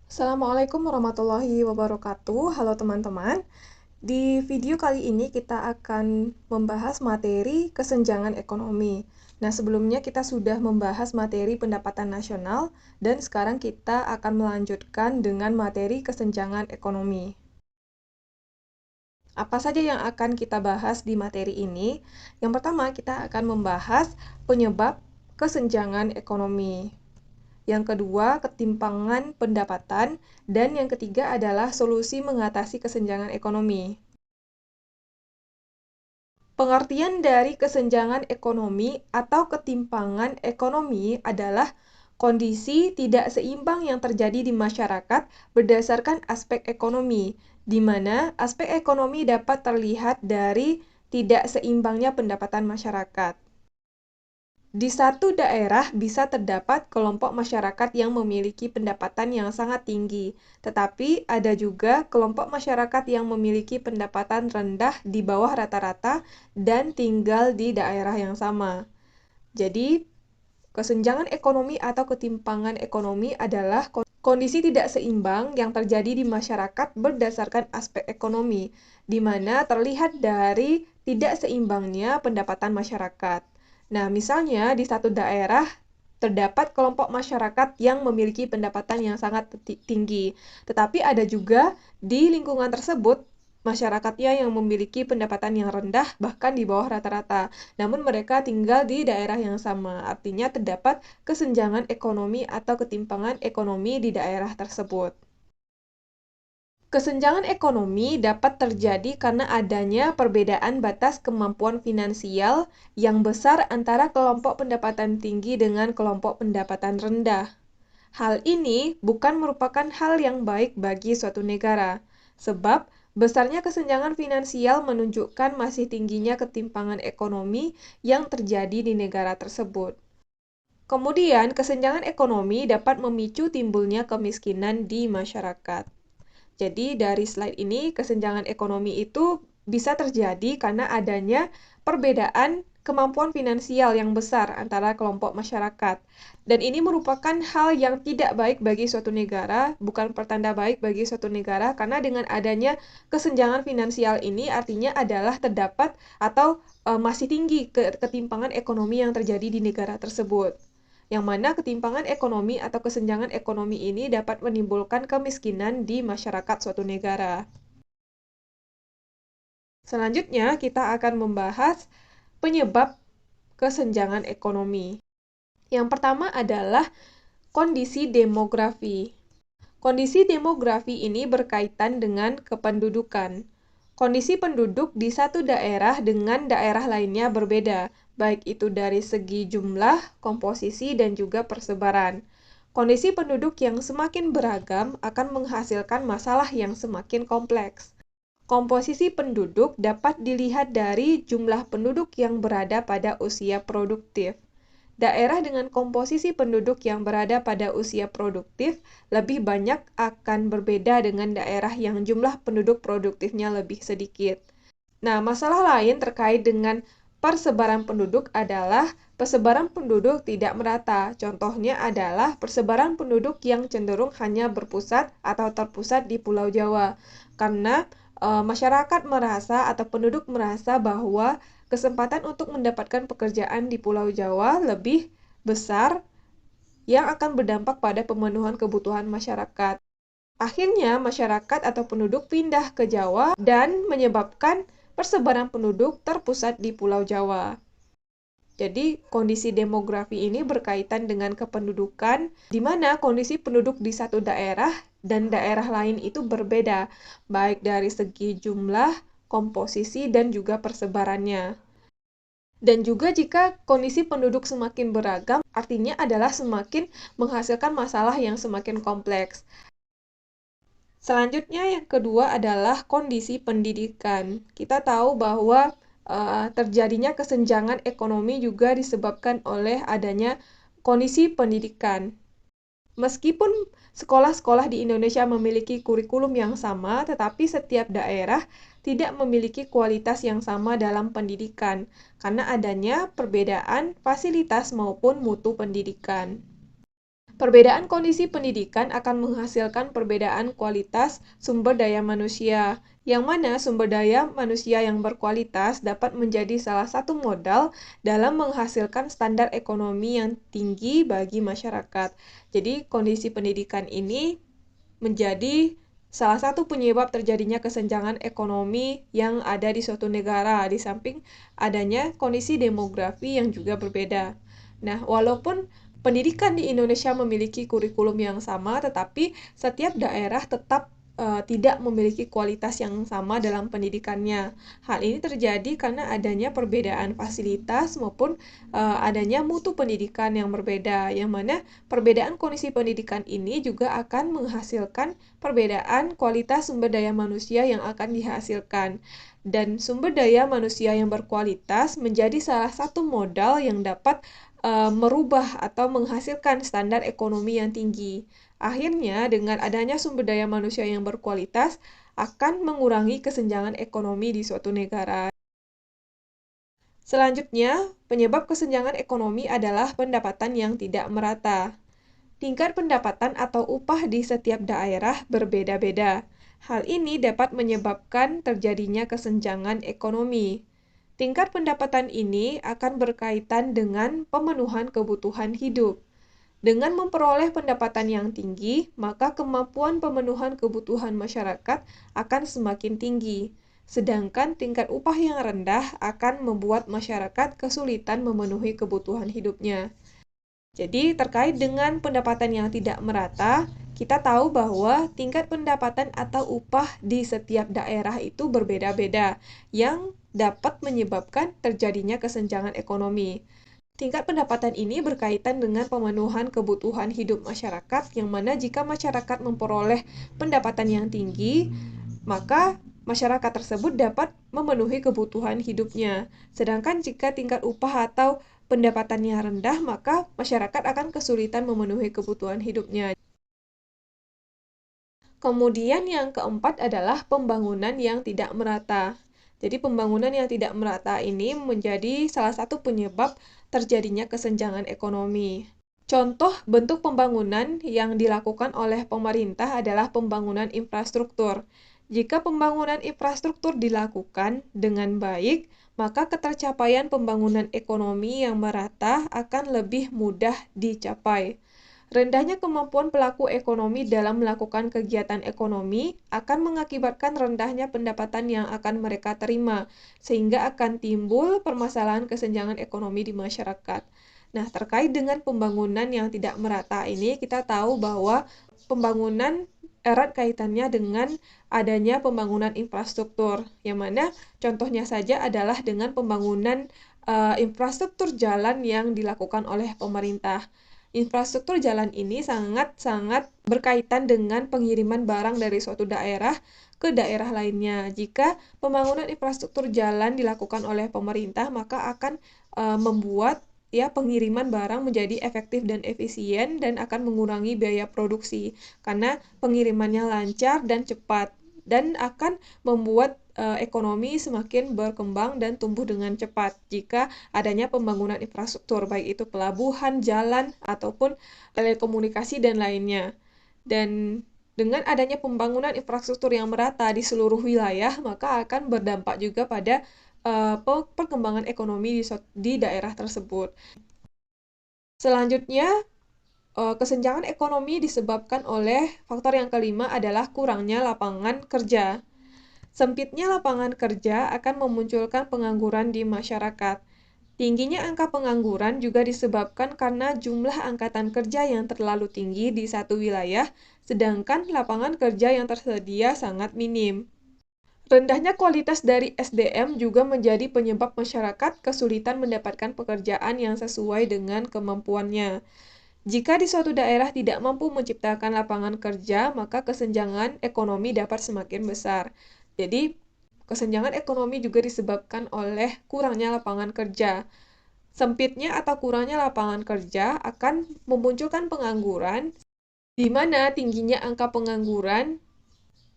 Assalamualaikum warahmatullahi wabarakatuh. Halo teman-teman. Di video kali ini kita akan membahas materi kesenjangan ekonomi. Nah, sebelumnya kita sudah membahas materi pendapatan nasional dan sekarang kita akan melanjutkan dengan materi kesenjangan ekonomi. Apa saja yang akan kita bahas di materi ini? Yang pertama, kita akan membahas penyebab kesenjangan ekonomi. Yang kedua, ketimpangan pendapatan, dan yang ketiga adalah solusi mengatasi kesenjangan ekonomi. Pengertian dari kesenjangan ekonomi atau ketimpangan ekonomi adalah kondisi tidak seimbang yang terjadi di masyarakat berdasarkan aspek ekonomi, di mana aspek ekonomi dapat terlihat dari tidak seimbangnya pendapatan masyarakat. Di satu daerah bisa terdapat kelompok masyarakat yang memiliki pendapatan yang sangat tinggi, tetapi ada juga kelompok masyarakat yang memiliki pendapatan rendah di bawah rata-rata dan tinggal di daerah yang sama. Jadi, kesenjangan ekonomi atau ketimpangan ekonomi adalah kondisi tidak seimbang yang terjadi di masyarakat berdasarkan aspek ekonomi, di mana terlihat dari tidak seimbangnya pendapatan masyarakat. Nah, misalnya di satu daerah terdapat kelompok masyarakat yang memiliki pendapatan yang sangat tinggi, tetapi ada juga di lingkungan tersebut masyarakatnya yang memiliki pendapatan yang rendah bahkan di bawah rata-rata. Namun mereka tinggal di daerah yang sama. Artinya terdapat kesenjangan ekonomi atau ketimpangan ekonomi di daerah tersebut. Kesenjangan ekonomi dapat terjadi karena adanya perbedaan batas kemampuan finansial yang besar antara kelompok pendapatan tinggi dengan kelompok pendapatan rendah. Hal ini bukan merupakan hal yang baik bagi suatu negara, sebab besarnya kesenjangan finansial menunjukkan masih tingginya ketimpangan ekonomi yang terjadi di negara tersebut. Kemudian, kesenjangan ekonomi dapat memicu timbulnya kemiskinan di masyarakat. Jadi dari slide ini, kesenjangan ekonomi itu bisa terjadi karena adanya perbedaan kemampuan finansial yang besar antara kelompok masyarakat. Dan ini merupakan hal yang tidak baik bagi suatu negara, bukan pertanda baik bagi suatu negara, karena dengan adanya kesenjangan finansial ini artinya adalah terdapat atau masih tinggi ketimpangan ekonomi yang terjadi di negara tersebut, yang mana ketimpangan ekonomi atau kesenjangan ekonomi ini dapat menimbulkan kemiskinan di masyarakat suatu negara. Selanjutnya, kita akan membahas penyebab kesenjangan ekonomi. Yang pertama adalah kondisi demografi. Kondisi demografi ini berkaitan dengan kependudukan. Kondisi penduduk di satu daerah dengan daerah lainnya berbeda, baik itu dari segi jumlah, komposisi, dan juga persebaran. Kondisi penduduk yang semakin beragam akan menghasilkan masalah yang semakin kompleks. Komposisi penduduk dapat dilihat dari jumlah penduduk yang berada pada usia produktif. Daerah dengan komposisi penduduk yang berada pada usia produktif lebih banyak akan berbeda dengan daerah yang jumlah penduduk produktifnya lebih sedikit. Nah, masalah lain terkait dengan persebaran penduduk adalah persebaran penduduk tidak merata. Contohnya adalah persebaran penduduk yang cenderung hanya berpusat atau terpusat di Pulau Jawa. Karena masyarakat merasa atau penduduk merasa bahwa kesempatan untuk mendapatkan pekerjaan di Pulau Jawa lebih besar yang akan berdampak pada pemenuhan kebutuhan masyarakat. Akhirnya, masyarakat atau penduduk pindah ke Jawa dan menyebabkan persebaran penduduk terpusat di Pulau Jawa. Jadi, kondisi demografi ini berkaitan dengan kependudukan, di mana kondisi penduduk di satu daerah dan daerah lain itu berbeda, baik dari segi jumlah, komposisi, dan juga persebarannya. Dan juga jika kondisi penduduk semakin beragam, artinya adalah semakin menghasilkan masalah yang semakin kompleks. Selanjutnya yang kedua adalah kondisi pendidikan. Kita tahu bahwa terjadinya kesenjangan ekonomi juga disebabkan oleh adanya kondisi pendidikan. Meskipun sekolah-sekolah di Indonesia memiliki kurikulum yang sama, tetapi setiap daerah tidak memiliki kualitas yang sama dalam pendidikan, karena adanya perbedaan fasilitas maupun mutu pendidikan. Perbedaan kondisi pendidikan akan menghasilkan perbedaan kualitas sumber daya manusia, yang mana sumber daya manusia yang berkualitas dapat menjadi salah satu modal dalam menghasilkan standar ekonomi yang tinggi bagi masyarakat. Jadi, kondisi pendidikan ini menjadi salah satu penyebab terjadinya kesenjangan ekonomi yang ada di suatu negara, di samping adanya kondisi demografi yang juga berbeda. Nah, walaupun pendidikan di Indonesia memiliki kurikulum yang sama, tetapi setiap daerah tetap tidak memiliki kualitas yang sama dalam pendidikannya. Hal ini terjadi karena adanya perbedaan fasilitas maupun adanya mutu pendidikan yang berbeda, yang mana perbedaan kondisi pendidikan ini juga akan menghasilkan perbedaan kualitas sumber daya manusia yang akan dihasilkan. Dan sumber daya manusia yang berkualitas menjadi salah satu modal yang dapat merubah atau menghasilkan standar ekonomi yang tinggi. Akhirnya, dengan adanya sumber daya manusia yang berkualitas, akan mengurangi kesenjangan ekonomi di suatu negara. Selanjutnya, penyebab kesenjangan ekonomi adalah pendapatan yang tidak merata. Tingkat pendapatan atau upah di setiap daerah berbeda-beda. Hal ini dapat menyebabkan terjadinya kesenjangan ekonomi. Tingkat pendapatan ini akan berkaitan dengan pemenuhan kebutuhan hidup. Dengan memperoleh pendapatan yang tinggi, maka kemampuan pemenuhan kebutuhan masyarakat akan semakin tinggi. Sedangkan tingkat upah yang rendah akan membuat masyarakat kesulitan memenuhi kebutuhan hidupnya. Jadi, terkait dengan pendapatan yang tidak merata, kita tahu bahwa tingkat pendapatan atau upah di setiap daerah itu berbeda-beda, yang dapat menyebabkan terjadinya kesenjangan ekonomi. Tingkat pendapatan ini berkaitan dengan pemenuhan kebutuhan hidup masyarakat, yang mana jika masyarakat memperoleh pendapatan yang tinggi, maka masyarakat tersebut dapat memenuhi kebutuhan hidupnya. Sedangkan jika tingkat upah atau pendapatannya rendah, maka masyarakat akan kesulitan memenuhi kebutuhan hidupnya. Kemudian yang keempat adalah pembangunan yang tidak merata. Jadi pembangunan yang tidak merata ini menjadi salah satu penyebab terjadinya kesenjangan ekonomi. Contoh bentuk pembangunan yang dilakukan oleh pemerintah adalah pembangunan infrastruktur. Jika pembangunan infrastruktur dilakukan dengan baik, maka ketercapaian pembangunan ekonomi yang merata akan lebih mudah dicapai. Rendahnya kemampuan pelaku ekonomi dalam melakukan kegiatan ekonomi akan mengakibatkan rendahnya pendapatan yang akan mereka terima, sehingga akan timbul permasalahan kesenjangan ekonomi di masyarakat. Nah, terkait dengan pembangunan yang tidak merata ini, kita tahu bahwa pembangunan erat kaitannya dengan adanya pembangunan infrastruktur, yang mana contohnya saja adalah dengan pembangunan infrastruktur jalan yang dilakukan oleh pemerintah. Infrastruktur jalan ini sangat-sangat berkaitan dengan pengiriman barang dari suatu daerah ke daerah lainnya. Jika pembangunan infrastruktur jalan dilakukan oleh pemerintah, maka akan membuat pengiriman barang menjadi efektif dan efisien dan akan mengurangi biaya produksi karena pengirimannya lancar dan cepat dan akan membuat ekonomi semakin berkembang dan tumbuh dengan cepat jika adanya pembangunan infrastruktur, baik itu pelabuhan, jalan, ataupun telekomunikasi dan lainnya. Dan dengan adanya pembangunan infrastruktur yang merata di seluruh wilayah, maka akan berdampak juga pada perkembangan ekonomi di daerah tersebut. Selanjutnya, kesenjangan ekonomi disebabkan oleh faktor yang kelima adalah kurangnya lapangan kerja. Sempitnya lapangan kerja akan memunculkan pengangguran di masyarakat. Tingginya angka pengangguran juga disebabkan karena jumlah angkatan kerja yang terlalu tinggi di satu wilayah, sedangkan lapangan kerja yang tersedia sangat minim. Rendahnya kualitas dari SDM juga menjadi penyebab masyarakat kesulitan mendapatkan pekerjaan yang sesuai dengan kemampuannya. Jika di suatu daerah tidak mampu menciptakan lapangan kerja, maka kesenjangan ekonomi dapat semakin besar. Jadi, kesenjangan ekonomi juga disebabkan oleh kurangnya lapangan kerja. Sempitnya atau kurangnya lapangan kerja akan memunculkan pengangguran, di mana tingginya angka pengangguran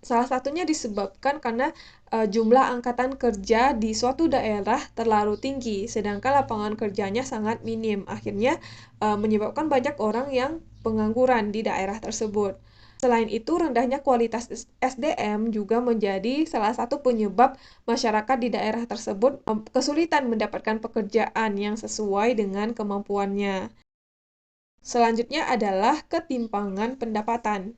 salah satunya disebabkan karena jumlah angkatan kerja di suatu daerah terlalu tinggi, sedangkan lapangan kerjanya sangat minim. Akhirnya menyebabkan banyak orang yang pengangguran di daerah tersebut. Selain itu, rendahnya kualitas SDM juga menjadi salah satu penyebab masyarakat di daerah tersebut kesulitan mendapatkan pekerjaan yang sesuai dengan kemampuannya. Selanjutnya adalah ketimpangan pendapatan.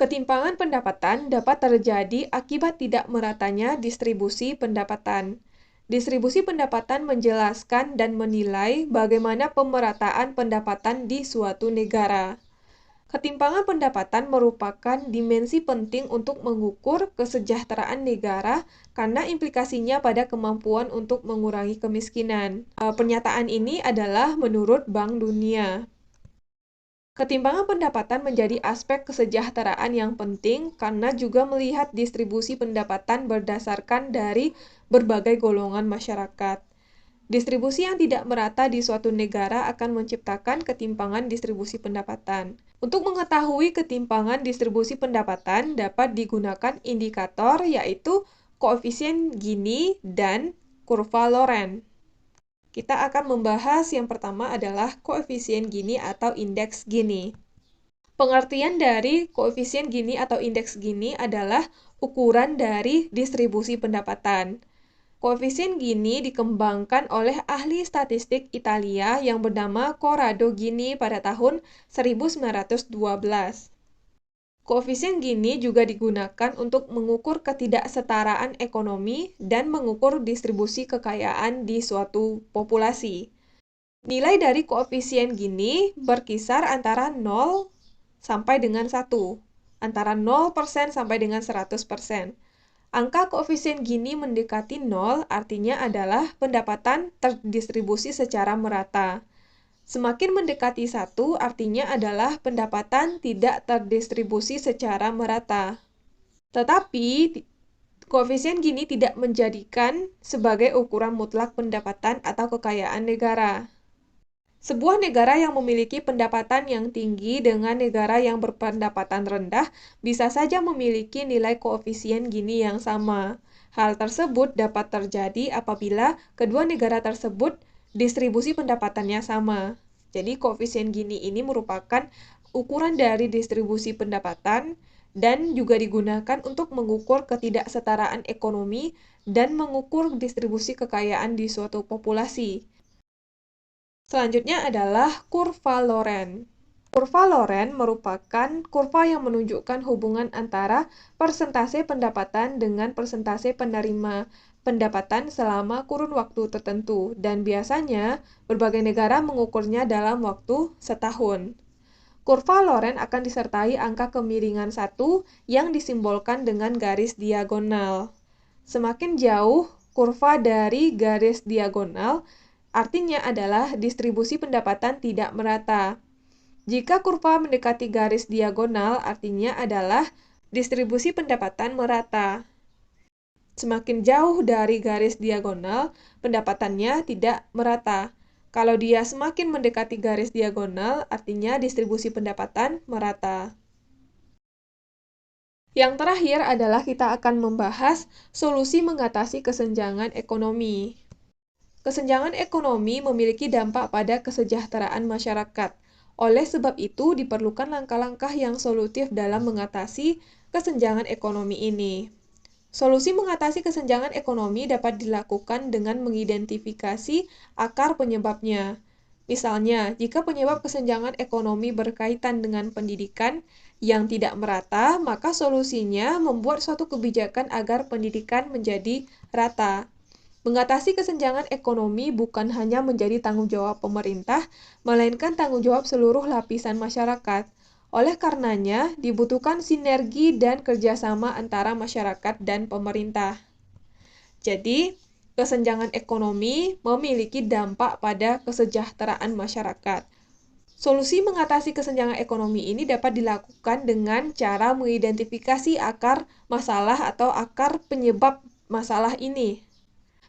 Ketimpangan pendapatan dapat terjadi akibat tidak meratanya distribusi pendapatan. Distribusi pendapatan menjelaskan dan menilai bagaimana pemerataan pendapatan di suatu negara. Ketimpangan pendapatan merupakan dimensi penting untuk mengukur kesejahteraan negara karena implikasinya pada kemampuan untuk mengurangi kemiskinan. Pernyataan ini adalah menurut Bank Dunia. Ketimpangan pendapatan menjadi aspek kesejahteraan yang penting karena juga melihat distribusi pendapatan berdasarkan dari berbagai golongan masyarakat. Distribusi yang tidak merata di suatu negara akan menciptakan ketimpangan distribusi pendapatan. Untuk mengetahui ketimpangan distribusi pendapatan dapat digunakan indikator yaitu koefisien Gini dan kurva Lorenz. Kita akan membahas yang pertama adalah koefisien Gini atau indeks Gini. Pengertian dari koefisien Gini atau indeks Gini adalah ukuran dari distribusi pendapatan. Koefisien Gini dikembangkan oleh ahli statistik Italia yang bernama Corrado Gini pada tahun 1912. Koefisien Gini juga digunakan untuk mengukur ketidaksetaraan ekonomi dan mengukur distribusi kekayaan di suatu populasi. Nilai dari koefisien Gini berkisar antara 0 sampai dengan 1, antara 0% sampai dengan 100%. Angka koefisien Gini mendekati 0 artinya adalah pendapatan terdistribusi secara merata. Semakin mendekati 1 artinya adalah pendapatan tidak terdistribusi secara merata. Tetapi, koefisien Gini tidak menjadikan sebagai ukuran mutlak pendapatan atau kekayaan negara. Sebuah negara yang memiliki pendapatan yang tinggi dengan negara yang berpendapatan rendah bisa saja memiliki nilai koefisien Gini yang sama. Hal tersebut dapat terjadi apabila kedua negara tersebut distribusi pendapatannya sama. Jadi koefisien Gini ini merupakan ukuran dari distribusi pendapatan dan juga digunakan untuk mengukur ketidaksetaraan ekonomi dan mengukur distribusi kekayaan di suatu populasi. Selanjutnya adalah kurva Lorenz. Kurva Lorenz merupakan kurva yang menunjukkan hubungan antara persentase pendapatan dengan persentase penerima pendapatan selama kurun waktu tertentu, dan biasanya berbagai negara mengukurnya dalam waktu setahun. Kurva Lorenz akan disertai angka kemiringan 1 yang disimbolkan dengan garis diagonal. Semakin jauh kurva dari garis diagonal, artinya adalah distribusi pendapatan tidak merata. Jika kurva mendekati garis diagonal, artinya adalah distribusi pendapatan merata. Semakin jauh dari garis diagonal, pendapatannya tidak merata. Kalau dia semakin mendekati garis diagonal, artinya distribusi pendapatan merata. Yang terakhir adalah kita akan membahas solusi mengatasi kesenjangan ekonomi. Kesenjangan ekonomi memiliki dampak pada kesejahteraan masyarakat. Oleh sebab itu, diperlukan langkah-langkah yang solutif dalam mengatasi kesenjangan ekonomi ini. Solusi mengatasi kesenjangan ekonomi dapat dilakukan dengan mengidentifikasi akar penyebabnya. Misalnya, jika penyebab kesenjangan ekonomi berkaitan dengan pendidikan yang tidak merata, maka solusinya membuat suatu kebijakan agar pendidikan menjadi rata. Mengatasi kesenjangan ekonomi bukan hanya menjadi tanggung jawab pemerintah, melainkan tanggung jawab seluruh lapisan masyarakat. Oleh karenanya, dibutuhkan sinergi dan kerjasama antara masyarakat dan pemerintah. Jadi, kesenjangan ekonomi memiliki dampak pada kesejahteraan masyarakat. Solusi mengatasi kesenjangan ekonomi ini dapat dilakukan dengan cara mengidentifikasi akar masalah atau akar penyebab masalah ini.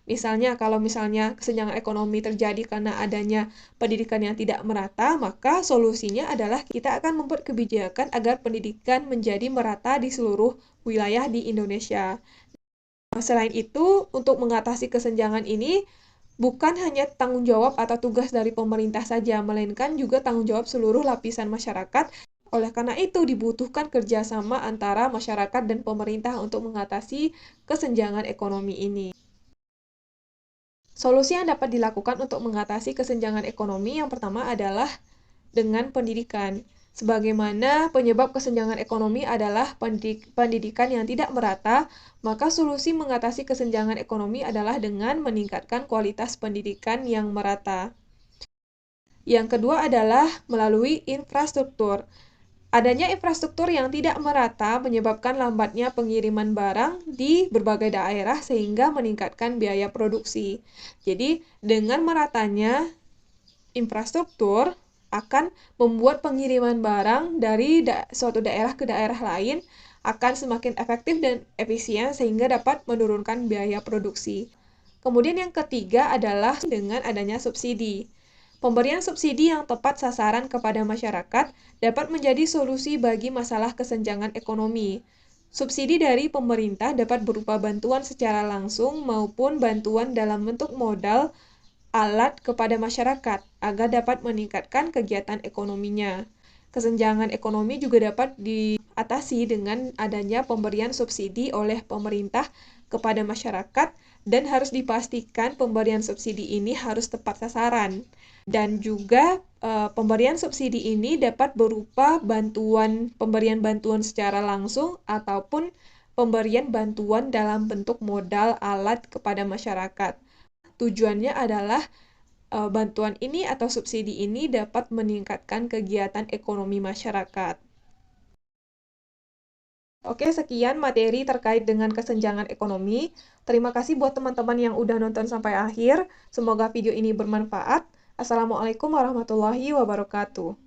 Misalnya, kalau kesenjangan ekonomi terjadi karena adanya pendidikan yang tidak merata, maka solusinya adalah kita akan membuat kebijakan agar pendidikan menjadi merata di seluruh wilayah di Indonesia. Selain itu, untuk mengatasi kesenjangan ini, bukan hanya tanggung jawab atau tugas dari pemerintah saja, melainkan juga tanggung jawab seluruh lapisan masyarakat. Oleh karena itu, dibutuhkan kerjasama antara masyarakat dan pemerintah untuk mengatasi kesenjangan ekonomi ini. Solusi yang dapat dilakukan untuk mengatasi kesenjangan ekonomi yang pertama adalah dengan pendidikan. Sebagaimana penyebab kesenjangan ekonomi adalah pendidikan yang tidak merata, maka solusi mengatasi kesenjangan ekonomi adalah dengan meningkatkan kualitas pendidikan yang merata. Yang kedua adalah melalui infrastruktur. Adanya infrastruktur yang tidak merata menyebabkan lambatnya pengiriman barang di berbagai daerah sehingga meningkatkan biaya produksi. Jadi, dengan meratanya infrastruktur akan membuat pengiriman barang dari suatu daerah ke daerah lain akan semakin efektif dan efisien sehingga dapat menurunkan biaya produksi. Kemudian yang ketiga adalah dengan adanya subsidi. Pemberian subsidi yang tepat sasaran kepada masyarakat dapat menjadi solusi bagi masalah kesenjangan ekonomi. Subsidi dari pemerintah dapat berupa bantuan secara langsung maupun bantuan dalam bentuk modal alat kepada masyarakat agar dapat meningkatkan kegiatan ekonominya. Kesenjangan ekonomi juga dapat diatasi dengan adanya pemberian subsidi oleh pemerintah kepada masyarakat dan harus dipastikan pemberian subsidi ini harus tepat sasaran. Dan juga pemberian subsidi ini dapat berupa pemberian bantuan secara langsung ataupun pemberian bantuan dalam bentuk modal alat kepada masyarakat. Tujuannya adalah bantuan ini atau subsidi ini dapat meningkatkan kegiatan ekonomi masyarakat. Oke, sekian materi terkait dengan kesenjangan ekonomi. Terima kasih buat teman-teman yang udah nonton sampai akhir. Semoga video ini bermanfaat. Assalamualaikum warahmatullahi wabarakatuh.